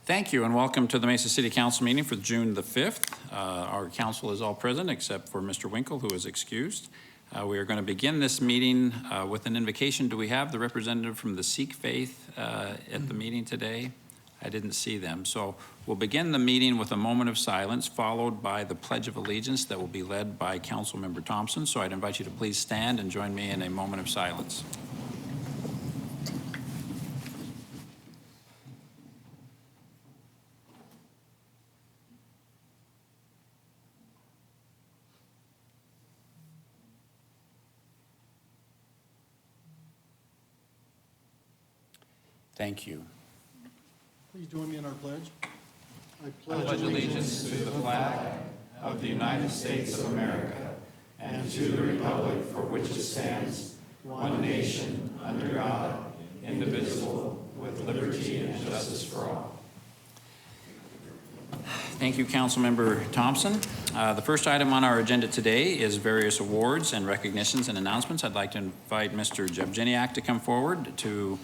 Thank you, and welcome to the Mesa City Council meeting for June the 5th. Our council is all present except for Mr. Winkle, who is excused. We are going to begin this meeting with an invocation. Do we have the representative from the Sikh faith at the meeting today? I didn't see them. So we'll begin the meeting with a moment of silence, followed by the Pledge of Allegiance that will be led by Councilmember Thompson. So I'd invite you to please stand and join me in a moment of silence. Thank you. Please join me in our pledge. I pledge allegiance to the flag of the United States of America and to the republic for which it stands, one nation, under God, indivisible, with liberty and justice for all. Thank you, Councilmember Thompson. The first item on our agenda today is various awards and recognitions and announcements. I'd like to invite Mr. Jevgeniak to come forward to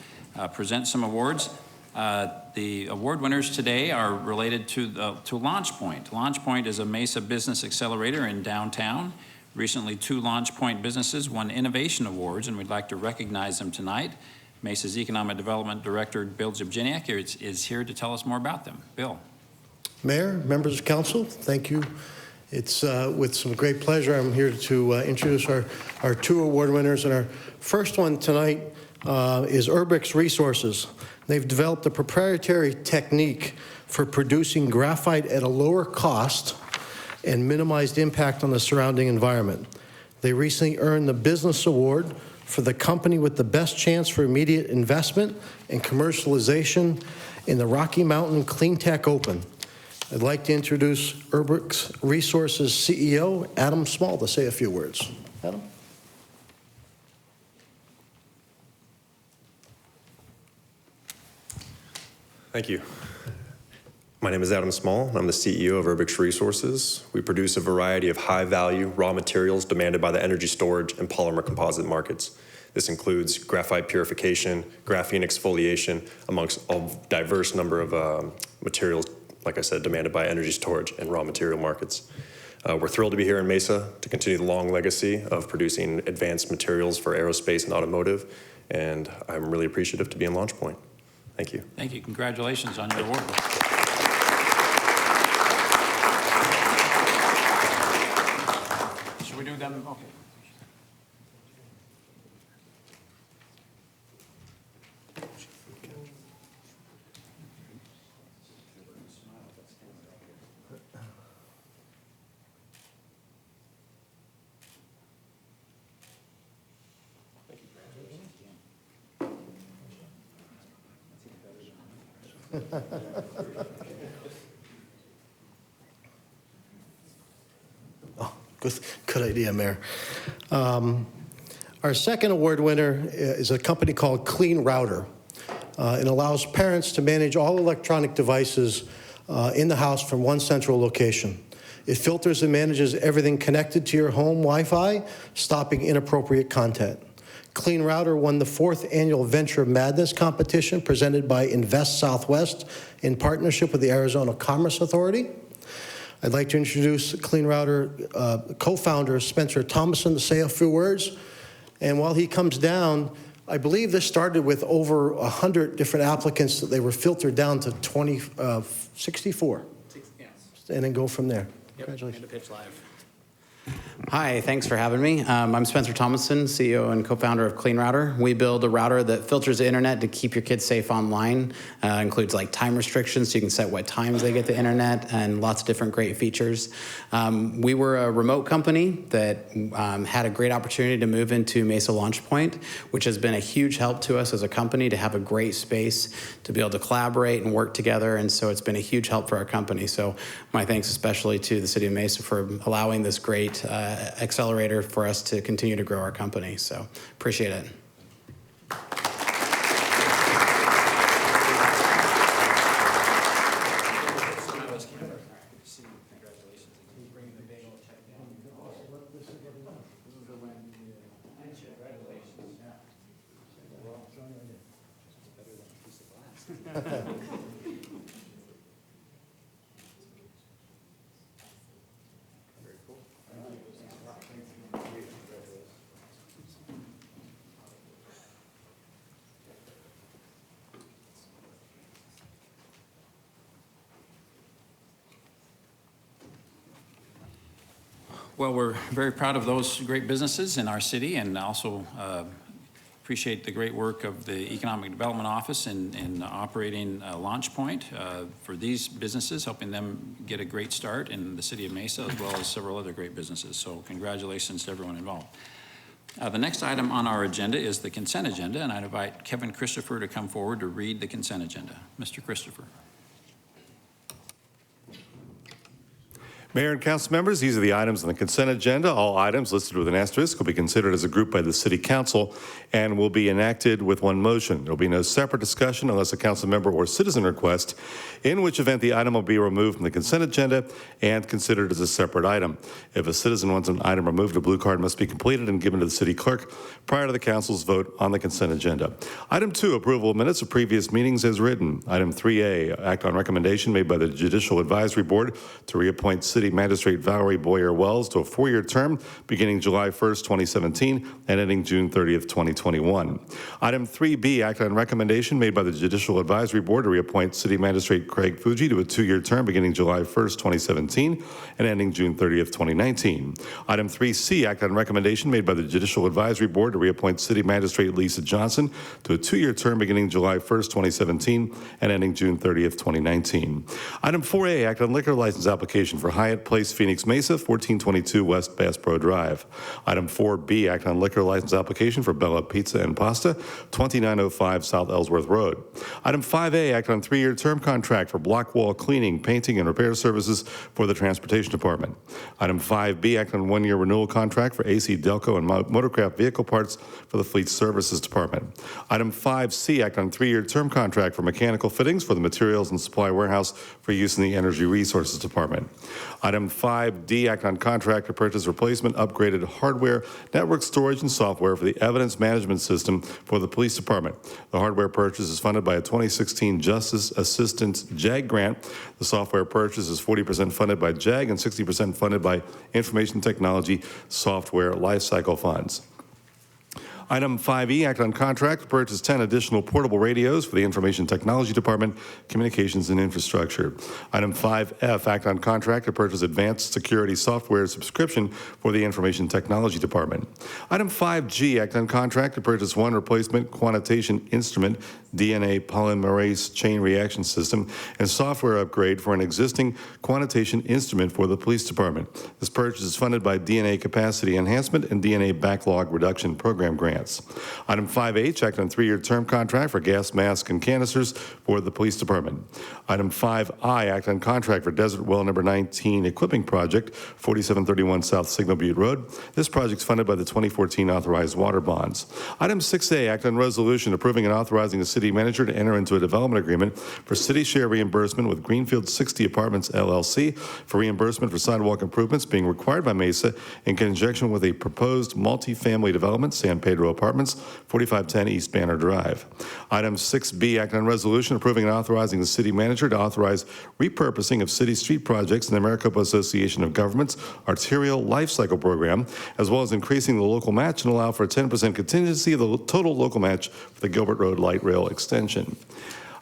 present some awards. The award winners today are related to LaunchPoint. LaunchPoint is a Mesa business accelerator in downtown. Recently, 2 LaunchPoint businesses won innovation awards, and we'd like to recognize them tonight. Mesa's Economic Development Director, Bill Jevgeniak, is here to tell us more about them. Bill. Mayor, members of council, thank you. It's with some great pleasure I'm here to introduce our 2 award winners. And our first one tonight is Urbix Resources. They've developed a proprietary technique for producing graphite at a lower cost and minimized impact on the surrounding environment. They recently earned the Business Award for the company with the best chance for immediate investment and commercialization in the Rocky Mountain Clean Tech Open. I'd like to introduce Urbix Resources CEO, Adam Small, to say a few words. Adam? Thank you. My name is Adam Small. I'm the CEO of Urbix Resources. We produce a variety of high-value raw materials demanded by the energy storage and polymer composite markets. This includes graphite purification, graphene exfoliation, amongst a diverse number of materials, like I said, demanded by energy storage and raw material markets. We're thrilled to be here in Mesa to continue the long legacy of producing advanced materials for aerospace and automotive, and I'm really appreciative to be in LaunchPoint. Thank you. Thank you. Congratulations on your award. Should we do them? Okay. Oh, good idea, Mayor. Our second award winner is a company called Clean Router. It allows parents to manage all electronic devices in the house from one central location. It filters and manages everything connected to your home Wi-Fi, stopping inappropriate content. Clean Router won the 4th annual Venture Madness competition presented by Invest Southwest in partnership with the Arizona Commerce Authority. I'd like to introduce Clean Router co-founder Spencer Thompson to say a few words. And while he comes down, I believe this started with over 100 different applicants that they were filtered down to 64. Yes. And then go from there. Yep. Congratulations. And to pitch live. Hi, thanks for having me. I'm Spencer Thomason, CEO and co-founder of Clean Router. We build a router that filters the internet to keep your kids safe online. Includes like time restrictions, so you can set what times they get the internet, and lots of different great features. We were a remote company that had a great opportunity to move into Mesa LaunchPoint, which has been a huge help to us as a company to have a great space to be able to collaborate and work together, and so it's been a huge help for our company. So my thanks especially to the City of Mesa for allowing this great accelerator for us to continue to grow our company. So appreciate it. Well, we're very proud of those great businesses in our city, and also appreciate the great work of the Economic Development Office in operating Launch Point for these businesses, helping them get a great start in the city of Mesa, as well as several other great businesses. So congratulations to everyone involved. The next item on our agenda is the consent agenda, and I'd invite Kevin Christopher to come forward to read the consent agenda. Mr. Christopher. Mayor and council members, these are the items on the consent agenda. All items listed with an asterisk will be considered as a group by the City Council and will be enacted with one motion. There will be no separate discussion unless a council member or citizen requests, in which event the item will be removed from the consent agenda and considered as a separate item. If a citizen wants an item removed, a blue card must be completed and given to the city clerk prior to the council's vote on the consent agenda. Item 2, approval of minutes of previous meetings as written. Item 3A, act on recommendation made by the Judicial Advisory Board to reappoint City Magistrate Valerie Boyer Wells to a 4-year term beginning July 1st, 2017 and ending June 30th, 2021. Item 3B, act on recommendation made by the Judicial Advisory Board to reappoint City Magistrate Craig Fuji to a 2-year term beginning July 1st, 2017 and ending June 30th, 2019. Item 3C, act on recommendation made by the Judicial Advisory Board to reappoint City Magistrate Lisa Johnson to a 2-year term beginning July 1st, 2017 and ending June 30th, 2019. Item 4A, act on liquor license application for Hyatt Place Phoenix Mesa, 1422 West Bass Pro Drive. Item 4B, act on liquor license application for Bella Pizza and Pasta, 2905 South Ellsworth Road. Item 5A, act on 3-year term contract for block wall cleaning, painting, and repair services for the Transportation Department. Item 5B, act on 1-year renewal contract for AC Delco and Motorcraft vehicle parts for the Fleet Services Department. Item 5C, act on 3-year term contract for mechanical fittings for the Materials and Supply Warehouse for use in the Energy Resources Department. Item 5D, act on contract to purchase replacement upgraded hardware, network storage, and software for the evidence management system for the police department. The hardware purchase is funded by a 2016 Justice Assistance JAG grant. The software purchase is 40% funded by JAG and 60% funded by Information Technology Software Lifecycle Funds. Item 5E, act on contract to purchase 10 additional portable radios for the Information Technology Department, Communications and Infrastructure. Item 5F, act on contract to purchase advanced security software subscription for the Information Technology Department. Item 5G, act on contract to purchase 1 replacement quantitation instrument, DNA polymerase chain reaction system, and software upgrade for an existing quantitation instrument for the police department. This purchase is funded by DNA capacity enhancement and DNA backlog reduction program grants. Item 5H, act on 3-year term contract for gas masks and canisters for the police department. Item 5I, act on contract for Desert Well Number 19 equipping project, 4731 South Signal Butte Road. This project is funded by the 2014 authorized water bonds. Item 6A, act on resolution approving and authorizing the city manager to enter into a development agreement for city share reimbursement with Greenfield 60 Apartments LLC for reimbursement for sidewalk improvements being required by Mesa in conjunction with a proposed multifamily development, San Pedro Apartments, 4510 East Banner Drive. Item 6B, act on resolution approving and authorizing the city manager to authorize repurposing of city street projects in the Maricopa Association of Governments Arterial Life Cycle Program, as well as increasing the local match and allow for a 10% contingency of the total local match for the Gilbert Road Light Rail extension.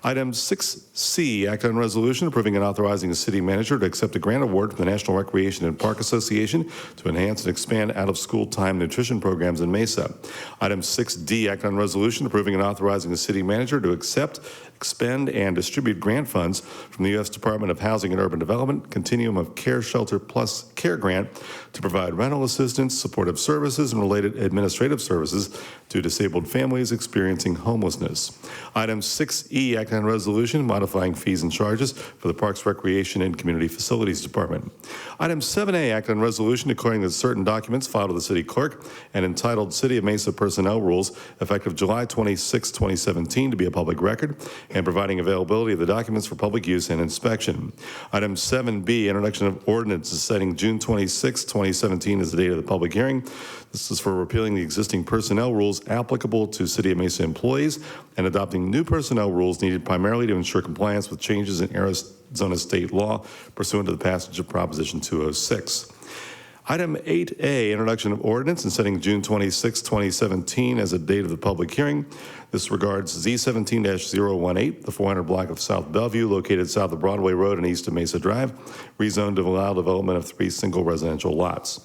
Item 6C, act on resolution approving and authorizing the city manager to accept a grant award from the National Recreation and Park Association to enhance and expand out-of-school time nutrition programs in Mesa. Item 6D, act on resolution approving and authorizing the city manager to accept, expend, and distribute grant funds from the U.S. Department of Housing and Urban Development Continuum of Care Shelter Plus Care Grant to provide rental assistance, supportive services, and related administrative services to disabled families experiencing homelessness. Item 6E, act on resolution modifying fees and charges for the Parks, Recreation, and Community Facilities Department. Item 7A, act on resolution declaring that certain documents filed with the city clerk and entitled City of Mesa Personnel Rules effective July 26, 2017 to be a public record and providing availability of the documents for public use and inspection. Item 7B, introduction of ordinances setting June 26, 2017 as the date of the public hearing. This is for repealing the existing personnel rules applicable to City of Mesa employees and adopting new personnel rules needed primarily to ensure compliance with changes in Arizona state law pursuant to the passage of Proposition 206. Item 8A, introduction of ordinance and setting June 26, 2017 as a date of the public hearing. This regards Z17-018, the 400 block of South Bellevue, located south of Broadway Road and east of Mesa Drive, rezoned to allow development of 3 single residential lots.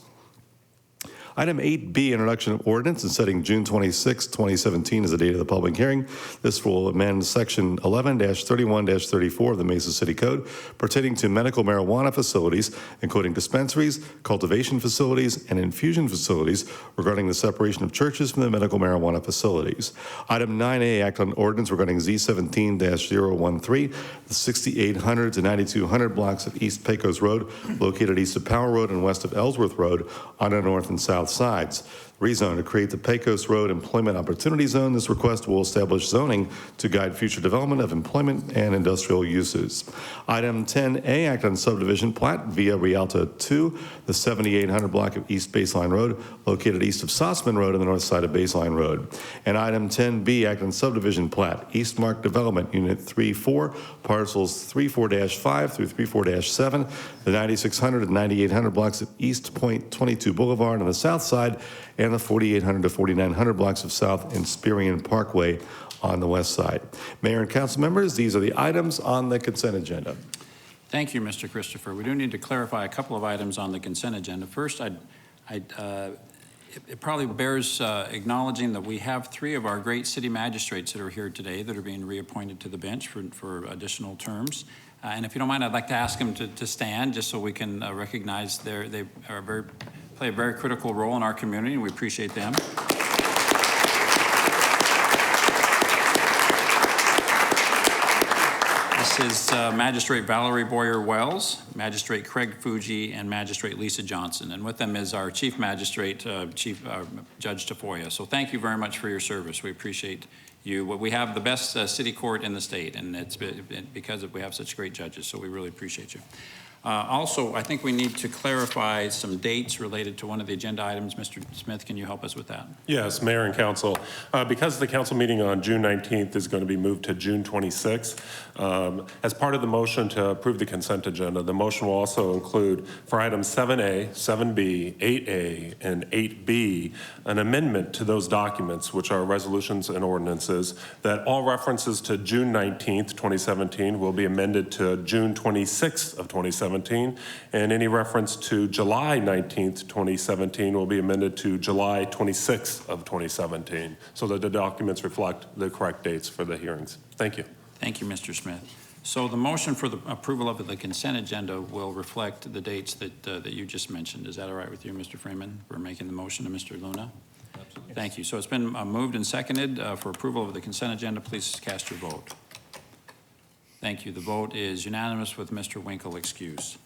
Item 8B, introduction of ordinance and setting June 26, 2017 as the date of the public hearing. This will amend Section 11-31-34 of the Mesa City Code pertaining to medical marijuana facilities, including dispensaries, cultivation facilities, and infusion facilities regarding the separation of churches from the medical marijuana facilities. Item 9A, act on ordinance regarding Z17-013, the 6800 to 9200 blocks of East Pecos Road, located east of Power Road and west of Ellsworth Road on the north and south sides. Rezone to create the Pecos Road Employment Opportunity Zone. This request will establish zoning to guide future development of employment and industrial uses. Item 10A, act on subdivision plat via Rialto 2, the 7800 block of East Baseline Road, located east of Sossman Road on the north side of Baseline Road. And item 10B, act on subdivision plat Eastmark Development Unit 3-4, parcels 34-5 through 34-7, the 9600 and 9800 blocks of East Point 22 Boulevard on the south side, and the 4800 to 4900 blocks of South Inspirion Parkway on the west side. Mayor and council members, these are the items on the consent agenda. Thank you, Mr. Christopher. We do need to clarify a couple of items on the consent agenda. First, it probably bears acknowledging that we have 3 of our great city magistrates that are here today that are being reappointed to the bench for additional terms. And if you don't mind, I'd like to ask them to stand just so we can recognize they play a very critical role in our community, and we appreciate them. This is Magistrate Valerie Boyer-Wells, Magistrate Craig Fuji, and Magistrate Lisa Johnson. And with them is our Chief Magistrate, Judge Tafoya. So thank you very much for your service. We appreciate you. We have the best city court in the state, and it's because we have such great judges, so we really appreciate you. Also, I think we need to clarify some dates related to one of the agenda items. Mr. Smith, can you help us with that? Yes, Mayor and Council. Because the council meeting on June 19th is going to be moved to June 26th, as part of the motion to approve the consent agenda, the motion will also include for items 7A, 7B, 8A, and 8B, an amendment to those documents, which are resolutions and ordinances, that all references to June 19th, 2017 will be amended to June 26th of 2017. And any reference to July 19th, 2017 will be amended to July 26th of 2017, so that the documents reflect the correct dates for the hearings. Thank you. Thank you, Mr. Smith. So the motion for the approval of the consent agenda will reflect the dates that you just mentioned. Is that all right with you, Mr. Freeman, for making the motion to Mr. Luna? Absolutely. Thank you. So it's been moved and seconded for approval of the consent agenda. Please cast your vote. Thank you. The vote is unanimous with Mr. Winkle excused.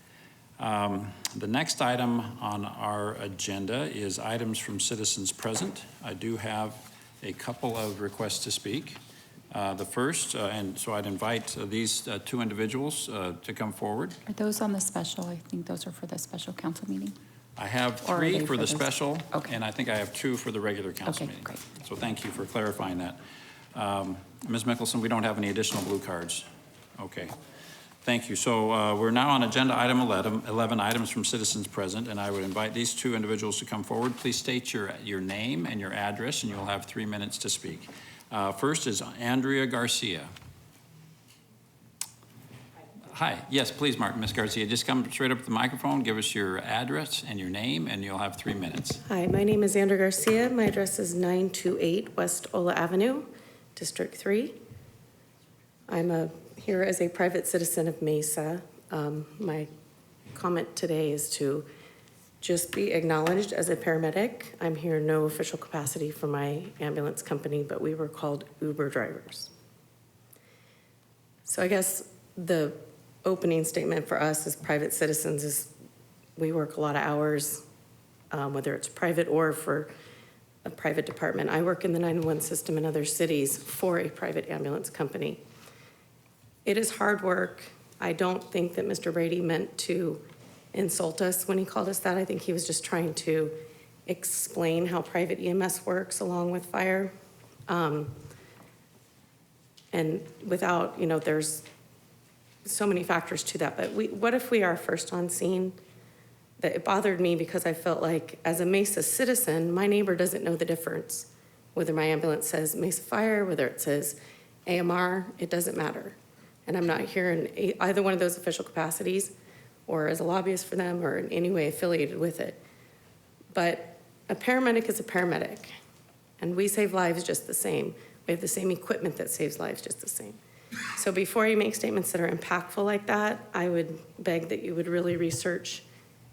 The next item on our agenda is items from citizens present. I do have a couple of requests to speak. The first, and so I'd invite these 2 individuals to come forward. Are those on the special? I think those are for the special council meeting. I have Or are 3 they for the those? special, Okay. and I think I have 2 for the regular council Okay, meeting. great. So thank you for clarifying that. Ms. Mickelson, we don't have any additional blue cards. Okay. Thank you. So we're now on agenda item 11, items from citizens present, and I would invite these 2 individuals to come forward. Please state your name and your address, and you'll have 3 minutes to speak. First is Andrea Garcia. Hi. Yes, please, Ms. Garcia. Just come straight up to the microphone, give us your address and your name, and you'll have 3 minutes. Hi, my name is Andrea Garcia. My address is 928 West Ola Avenue, District 3. I'm here as a private citizen of Mesa. My comment today is to just be acknowledged as a paramedic. I'm here in no official capacity for my ambulance company, but we were called Uber drivers. So I guess the opening statement for us as private citizens is we work a lot of hours, whether it's private or for a private department. I work in the 911 system in other cities for a private ambulance company. It is hard work. I don't think that Mr. Brady meant to insult us when he called us that. I think he was just trying to explain how private EMS works along with fire. And without, there's so many factors to that. But what if we are first on scene? That it bothered me because I felt like as a Mesa citizen, my neighbor doesn't know the difference. Whether my ambulance says Mesa Fire, whether it says AMR, it doesn't matter. And I'm not here in either one of those official capacities or as a lobbyist for them or in any way affiliated with it. But a paramedic is a paramedic, and we save lives just the same. We have the same equipment that saves lives just the same. So before you make statements that are impactful like that, I would beg that you would really research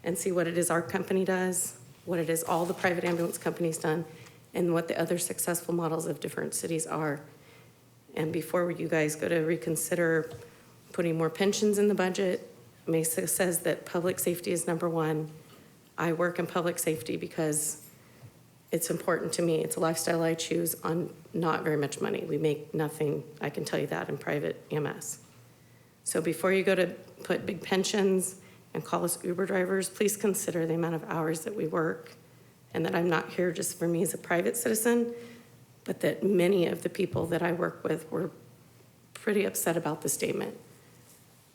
and see what it is our company does, what it is all the private ambulance companies done, and what the other successful models of different cities are. And before you guys go to reconsider putting more pensions in the budget, Mesa says that public safety is number one. I work in public safety because it's important to me. It's a lifestyle I choose on not very much money. We make nothing, I can tell you that, in private EMS. So before you go to put big pensions and call us Uber drivers, please consider the amount of hours that we work, and that I'm not here just for me as a private citizen, but that many of the people that I work with were pretty upset about the statement.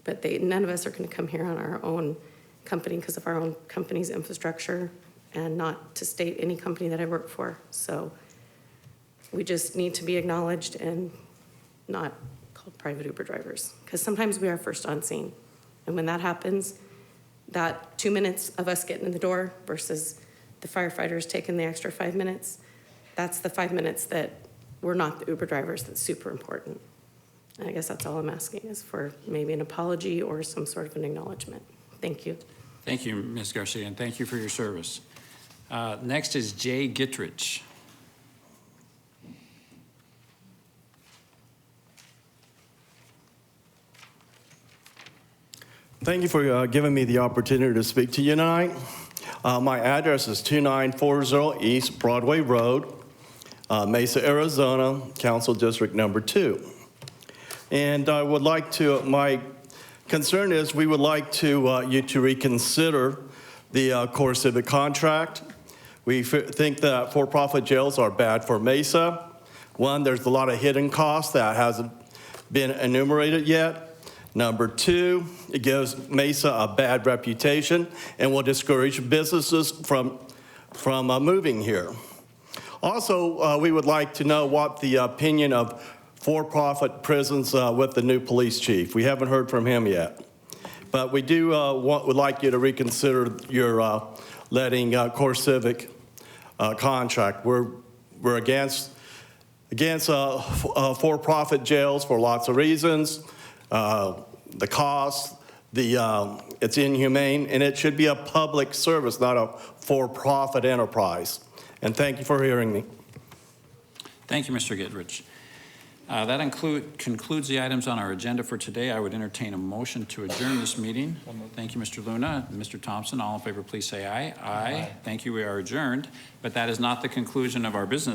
But none of us are going to come here on our own company because of our own company's infrastructure, and not to state any company that I work for. So we just need to be acknowledged and not called private Uber drivers, because sometimes we are first on scene. And when that happens, that 2 minutes of us getting in the door versus the firefighters taking the extra 5 minutes, that's the 5 minutes that we're not the Uber drivers. That's super important. And I guess that's all I'm asking, is for maybe an apology or some sort of an acknowledgement. Thank you. Thank you, Ms. Garcia, and thank you for your service. Next is Jay Gittrich. Thank you for giving me the opportunity to speak to you tonight. My address is 2940 East Broadway Road, Mesa, Arizona, Council District Number 2. And I would like to, my concern is we would like to you to reconsider the CoreCivic contract. We think that for-profit jails are bad for Mesa. One, there's a lot of hidden costs that hasn't been enumerated yet. Number two, it gives Mesa a bad reputation and will discourage businesses from moving here. Also, we would like to know what the opinion of for-profit prisons with the new police chief. We haven't heard from him yet. But we do would like you to reconsider your letting CoreCivic contract. We're against for-profit jails for lots of reasons. The cost, it's inhumane, and it should be a public service, not a for-profit enterprise. And thank you for hearing me. Thank you, Mr. Gittrich. That concludes the items on our agenda for today. I would entertain a motion to adjourn this meeting. Thank you, Mr. Luna. Mr. Thompson, all in favor, please say aye. Aye. Thank you. We are adjourned. But that is not the conclusion of our business.